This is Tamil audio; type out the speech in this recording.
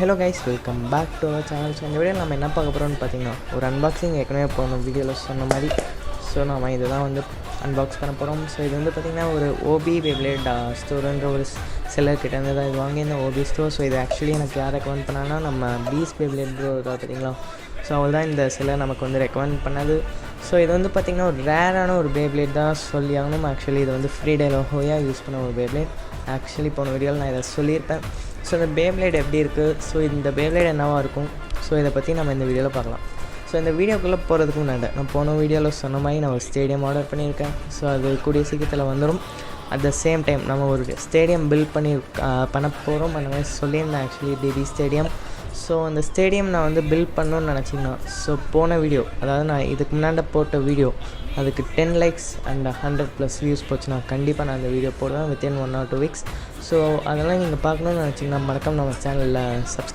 Hello guys, welcome back to our channel. So இந்த வீடியோவில் நம்ம என்ன பார்க்க போகிறோம்னு பார்த்தீங்கன்னா, ஒரு அன்பாக்சிங் ஏற்கனவே போகணும் வீடியோவில் சொன்ன மாதிரி. ஸோ நம்ம இதை தான் வந்து அன்பாக்ஸ் பண்ண போகிறோம். ஸோ இது வந்து பார்த்திங்கன்னா ஒரு ஓபி பேப்ளேட் ஸ்டோருன்ற ஒரு செல்லர்கிட்ட இருந்து தான் இது வாங்கி இந்த ஓபி ஸ்டோர். ஸோ இது ஆக்சுவலி எனக்கு யார் ரெக்கமெண்ட் பண்ணாங்கன்னா, நம்ம பீஸ் பேப்ளேட் ப்ரோ இருக்கா பார்த்தீங்களா, ஸோ அவள் தான் இந்த செல்லர் நமக்கு வந்து ரெக்கமெண்ட் பண்ணது. ஸோ இது வந்து பார்த்திங்கன்னா ஒரு ரேரான ஒரு பேப்ளேட் தான் சொல்லி ஆகணும். ஆக்சுவலி இது வந்து ஃப்ரீ டெலிவரியாக யூஸ் பண்ண ஒரு பேப்ளேட். ஆக்சுவலி போன வீடியோவில் நான் இதை சொல்லியிருப்பேன். ஸோ இந்த பேப்ளேட் எப்படி இருக்குது, ஸோ இந்த பேப்ளேட் என்னவாக இருக்கும், ஸோ இதை பற்றி நம்ம இந்த வீடியோவில் பார்க்கலாம். ஸோ இந்த வீடியோக்குள்ளே போகிறதுக்கு முன்னாடி நான் போன வீடியோவில் சொன்ன மாதிரி நான் ஒரு ஸ்டேடியம் ஆர்டர் பண்ணியிருக்கேன். ஸோ அது கூடிய சீக்கிரத்தில் வந்துடும். அட் த சேம் டைம் நம்ம ஒரு ஸ்டேடியம் பில்ட் பண்ண போகிறோம். அந்த மாதிரி சொல்லியிருந்தேன் ஆக்சுவலி டிபி ஸ்டேடியம். ஸோ அந்த ஸ்டேடியம் நான் வந்து பில்ட் பண்ணணுன்னு நினச்சிங்கன்னா, ஸோ போன வீடியோ, அதாவது நான் இதுக்கு முன்னாடி போட்ட வீடியோ, அதுக்கு 10 லைக்ஸ் அண்ட் 100+ வியூஸ் போச்சுன்னா கண்டிப்பாக நான் அந்த வீடியோ போடுவேன் வித்தின் 1 or 2 weeks. ஸோ அதெல்லாம் நீங்கள் பார்க்கணுன்னு நினச்சிங்கன்னா மறக்காம நம்ம சேனலில் சப்ஸ்கிரைப்